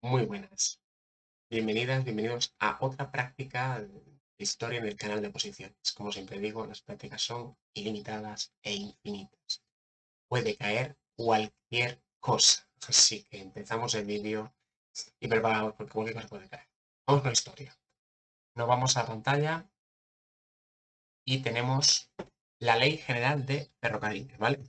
Muy buenas. Bienvenidas, bienvenidos a otra práctica de historia en el canal de oposiciones. Como siempre digo, las prácticas son ilimitadas e infinitas. Puede caer cualquier cosa. Así que empezamos el vídeo y preparados porque cualquier cosa puede caer. Vamos con la historia. Nos vamos a la pantalla y tenemos la Ley General de Ferrocarriles, ¿vale?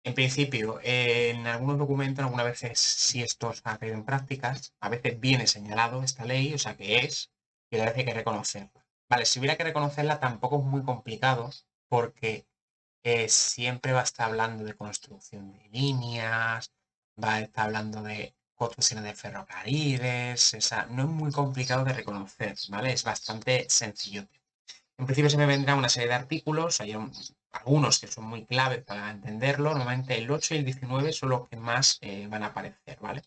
En principio, en algunos documentos, algunas veces, si esto se ha caído en prácticas, a veces viene señalado esta ley, o sea que es, y a veces hay que reconocerla. Vale, si hubiera que reconocerla tampoco es muy complicado, porque siempre va a estar hablando de construcción de líneas, va a estar hablando de construcciones de ferrocarriles, o sea, no es muy complicado de reconocer, ¿vale? Es bastante sencillo. En principio se me vendrá una serie de artículos, hay algunos que son muy claves para entenderlo, normalmente el 8 y el 19 son los que más van a aparecer, ¿vale?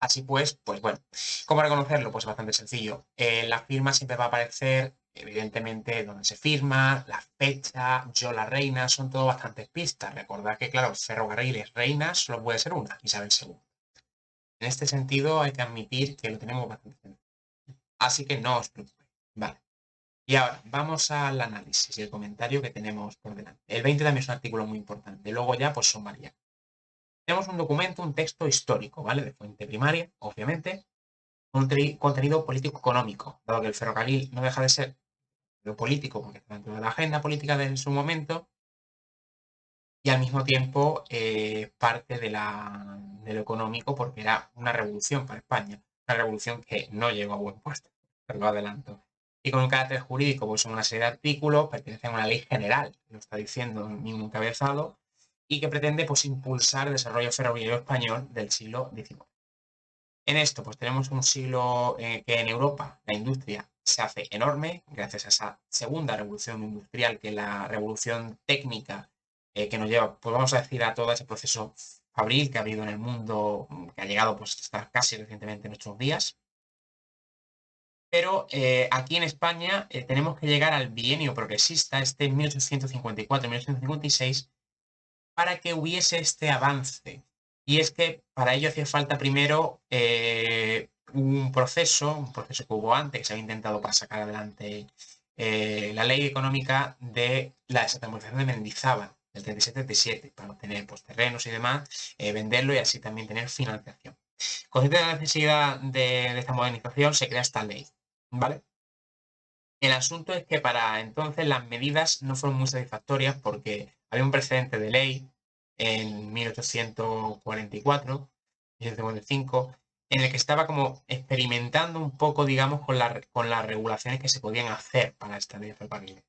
Así pues bueno, ¿cómo reconocerlo? Pues bastante sencillo. La firma siempre va a aparecer, evidentemente, donde se firma, la fecha, yo la reina, son todo bastantes pistas. Recordad que, claro, ferrocarriles, reinas, solo puede ser una, Isabel II. En este sentido, hay que admitir que lo tenemos bastante sencillo. Así que no os preocupéis, ¿vale? Y ahora, vamos al análisis y el comentario que tenemos por delante. El 20 también es un artículo muy importante. Luego ya, pues son variados. Tenemos un documento, un texto histórico, ¿vale? De fuente primaria, obviamente. Un contenido político-económico, dado que el ferrocarril no deja de ser lo político, porque está dentro de la agenda política de su momento, y al mismo tiempo parte de lo económico, porque era una revolución para España. Una revolución que no llegó a buen puesto, pero lo adelanto. Y con un carácter jurídico, pues son una serie de artículos, pertenecen a una ley general, lo está diciendo en un encabezado, y que pretende pues, impulsar el desarrollo ferroviario español del siglo XIX. En esto, pues tenemos un siglo que en Europa la industria se hace enorme, gracias a esa segunda revolución industrial, que es la revolución técnica que nos lleva, pues vamos a decir, a todo ese proceso fabril que ha habido en el mundo, que ha llegado pues hasta casi recientemente en nuestros días. Pero aquí en España tenemos que llegar al bienio progresista, este 1854-1856, para que hubiese este avance. Y es que para ello hacía falta primero un proceso que hubo antes, que se había intentado para sacar adelante la ley económica de la descentralización de Mendizábal, del 37-37, para obtener pues, terrenos y demás, venderlo y así también tener financiación. Consciente de la necesidad de esta modernización, se crea esta ley, ¿vale? El asunto es que para entonces las medidas no fueron muy satisfactorias porque había un precedente de ley en 1844, 1855, en el que estaba como experimentando un poco, digamos, con las regulaciones que se podían hacer para esta ley de ferrocarriles.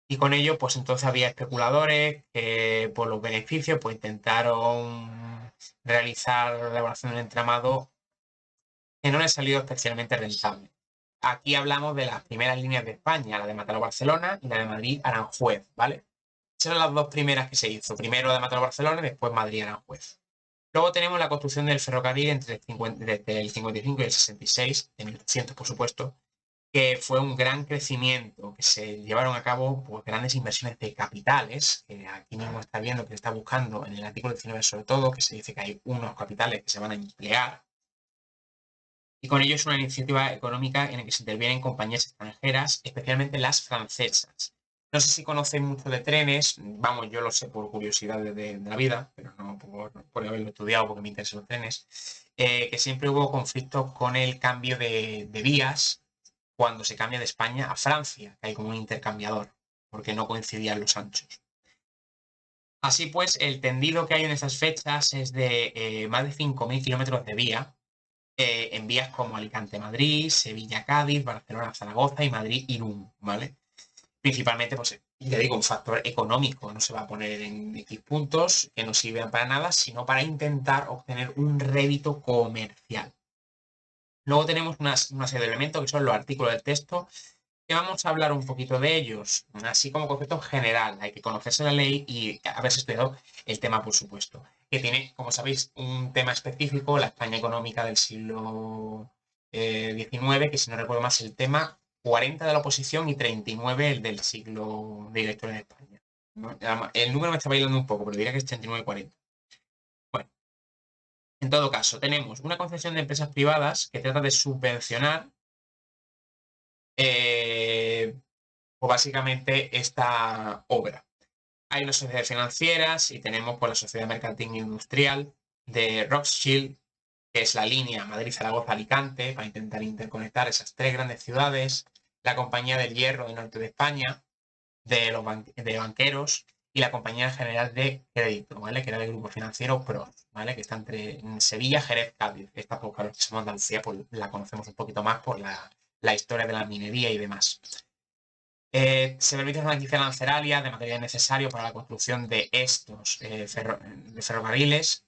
Y con ello, pues entonces había especuladores que por los beneficios, pues intentaron realizar la elaboración de un entramado que no les salió especialmente rentable. Aquí hablamos de las primeras líneas de España, la de Mataró-Barcelona y la de Madrid-Aranjuez, ¿vale? Esas son las dos primeras que se hizo. Primero la de Mataró-Barcelona y después Madrid-Aranjuez. Luego tenemos la construcción del ferrocarril desde el 55 y el 66, de 1800 por supuesto, que fue un gran crecimiento, que se llevaron a cabo pues, grandes inversiones de capitales, que aquí mismo está viendo que se está buscando en el artículo 19 sobre todo, que se dice que hay unos capitales que se van a emplear y con ello es una iniciativa económica en la que se intervienen compañías extranjeras, especialmente las francesas. No sé si conocen mucho de trenes, vamos, yo lo sé por curiosidad de la vida, pero no por haberlo estudiado porque me interesan los trenes, que siempre hubo conflictos con el cambio de vías cuando se cambia de España a Francia, que hay como un intercambiador, porque no coincidían los anchos. Así pues, el tendido que hay en esas fechas es de más de 5.000 kilómetros de vía, en vías como Alicante-Madrid, Sevilla-Cádiz, Barcelona-Zaragoza y Madrid-Irún, ¿vale? Principalmente, pues, ya digo, un factor económico, no se va a poner en X puntos que no sirven para nada, sino para intentar obtener un rédito comercial. Luego tenemos una serie de elementos que son los artículos del texto, que vamos a hablar un poquito de ellos, así como concepto general. Hay que conocerse la ley y haberse estudiado el tema, por supuesto, que tiene, como sabéis, un tema específico, la España económica del siglo XIX, que si no recuerdo más el tema 40 de la oposición y 39 el del siglo de la historia de España. ¿No? El número me está bailando un poco, pero diría que es 39 y 40. Bueno, todo caso, tenemos una concesión de empresas privadas que trata de subvencionar pues básicamente esta obra. Hay unas sociedades financieras y tenemos pues, la Sociedad Mercantil Industrial de Rothschild, que es la línea Madrid-Zaragoza-Alicante, para intentar interconectar esas tres grandes ciudades, la Compañía del Hierro del Norte de España, de banqueros, y la Compañía General de Crédito, ¿vale? Que era el grupo financiero PROS, ¿vale? Que está entre Sevilla, Jerez, Cádiz. Esta, pues claro, que somos Andalucía, pues la conocemos un poquito más por la historia de la minería y demás. Se permite una franquicia arancelaria de material necesario para la construcción de estos de ferrocarriles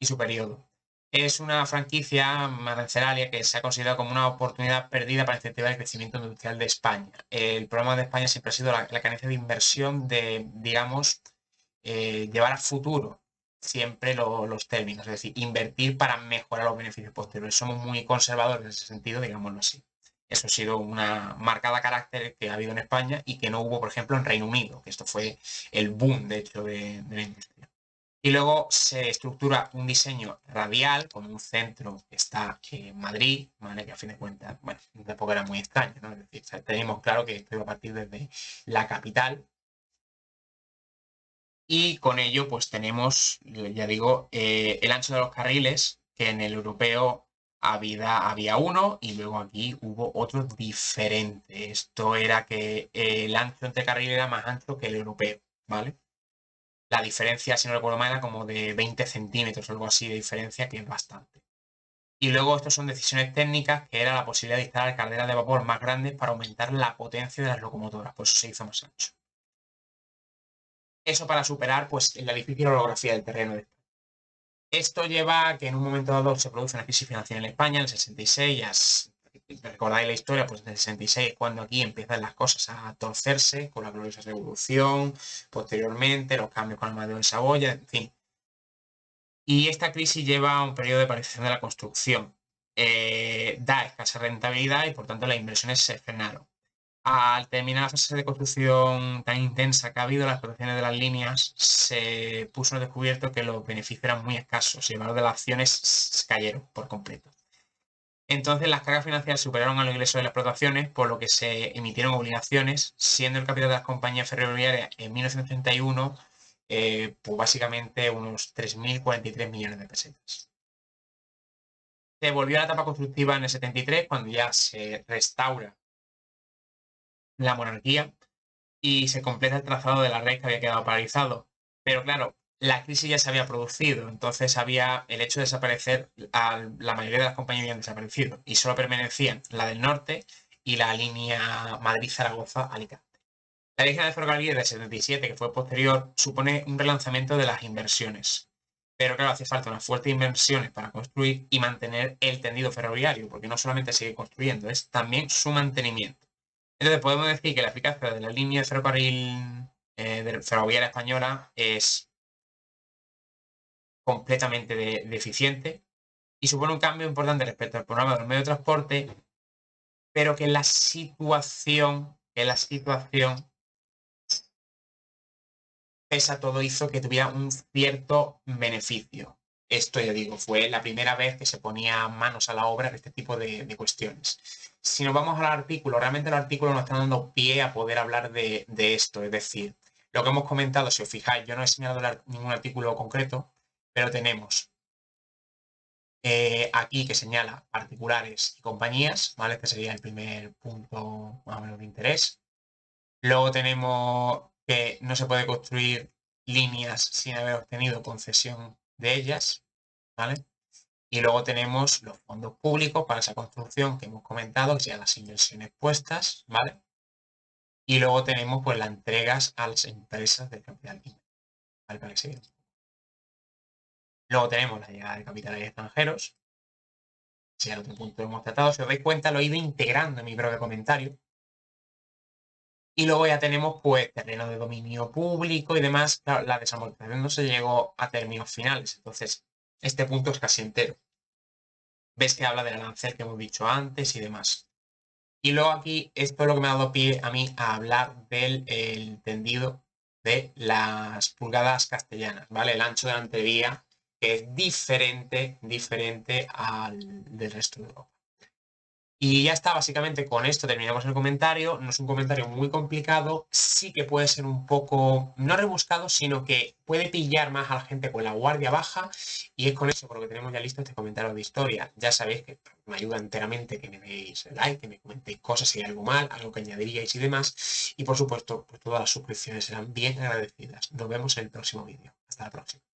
y su periodo. Es una franquicia arancelaria que se ha considerado como una oportunidad perdida para incentivar el crecimiento industrial de España. El problema de España siempre ha sido la carencia de inversión de, digamos, llevar a futuro siempre los términos, es decir, invertir para mejorar los beneficios posteriores. Somos muy conservadores en ese sentido, digámoslo así. Eso ha sido una marcada carácter que ha habido en España y que no hubo, por ejemplo, en Reino Unido, que esto fue el boom, de hecho, de la industria. Y luego se estructura un diseño radial con un centro que está en Madrid, ¿vale? Que a fin de cuentas, bueno, tampoco era muy extraño, ¿no? Es decir, tenemos claro que esto iba a partir desde la capital. Y con ello, pues tenemos, ya digo, el ancho de los carriles, que en el europeo había uno y luego aquí hubo otro diferente. Esto era que el ancho entre carriles era más ancho que el europeo, ¿vale? La diferencia, si no recuerdo mal, era como de 20 centímetros o algo así de diferencia, que es bastante. Y luego estos son decisiones técnicas, que era la posibilidad de instalar calderas de vapor más grandes para aumentar la potencia de las locomotoras, por eso se hizo más ancho. Eso para superar pues, la difícil orografía del terreno. Esto lleva a que en un momento dado se produce una crisis financiera en España, en el 66, ya recordáis la historia, pues en el 66 es cuando aquí empiezan las cosas a torcerse con la gloriosa revolución, posteriormente los cambios con el Amadeo de Saboya, en fin. Y esta crisis lleva a un periodo de paralización de la construcción. Da escasa rentabilidad y por tanto las inversiones se frenaron. Al terminar la fase de construcción tan intensa que ha habido, las explotaciones de las líneas, se puso en descubierto que los beneficios eran muy escasos y el valor de las acciones cayeron por completo. Entonces las cargas financieras superaron a los ingresos de las explotaciones, por lo que se emitieron obligaciones, siendo el capital de las compañías ferroviarias en 1931 pues básicamente unos 3.043 millones de pesetas. Se volvió a la etapa constructiva en el 73, cuando ya se restaura la monarquía y se completa el trazado de la red que había quedado paralizado. Pero claro, la crisis ya se había producido, entonces había el hecho de desaparecer, la mayoría de las compañías habían desaparecido y solo permanecían la del norte y la línea Madrid-Zaragoza-Alicante. La línea de ferrocarril del 77, que fue posterior, supone un relanzamiento de las inversiones. Pero claro, hace falta unas fuertes inversiones para construir y mantener el tendido ferroviario, porque no solamente sigue construyendo, es también su mantenimiento. Entonces podemos decir que la eficacia de la línea de ferrocarril ferroviaria española es completamente deficiente y supone un cambio importante respecto al programa del medio de transporte, pero que la situación, pese a todo, hizo que tuviera un cierto beneficio. Esto, ya digo, fue la primera vez que se ponía manos a la obra de este tipo de cuestiones. Si nos vamos al artículo, realmente el artículo nos está dando pie a poder hablar de esto. Es decir, lo que hemos comentado, si os fijáis, yo no he señalado ningún artículo concreto, pero tenemos aquí que señala particulares y compañías, ¿vale? Este sería el primer punto más o menos de interés. Luego tenemos que no se puede construir líneas sin haber obtenido concesión de ellas, ¿vale? Y luego tenemos los fondos públicos para esa construcción que hemos comentado, que sean las inversiones puestas, ¿vale? Y luego tenemos pues las entregas a las empresas del capital, ¿vale? Para que se vea. Luego tenemos la llegada de capitales extranjeros, que sería el otro punto que hemos tratado. Si os dais cuenta, lo he ido integrando en mi breve comentario. Y luego ya tenemos pues terrenos de dominio público y demás. Claro, la desamortización no se llegó a términos finales, entonces este punto es casi entero. Ves que habla del arancel que hemos dicho antes y demás. Y luego aquí, esto es lo que me ha dado pie a mí a hablar del tendido de las pulgadas castellanas, ¿vale? El ancho de la entrevía, que es diferente al del resto de Europa. Y ya está, básicamente con esto terminamos el comentario. No es un comentario muy complicado, sí que puede ser un poco, no rebuscado, sino que puede pillar más a la gente con la guardia baja, y es con eso por lo que tenemos ya listo este comentario de historia. Ya sabéis que me ayuda enteramente que me deis like, que me comentéis cosas si hay algo mal, algo que añadiríais y demás. Y por supuesto, pues todas las suscripciones serán bien agradecidas. Nos vemos en el próximo vídeo. Hasta la próxima.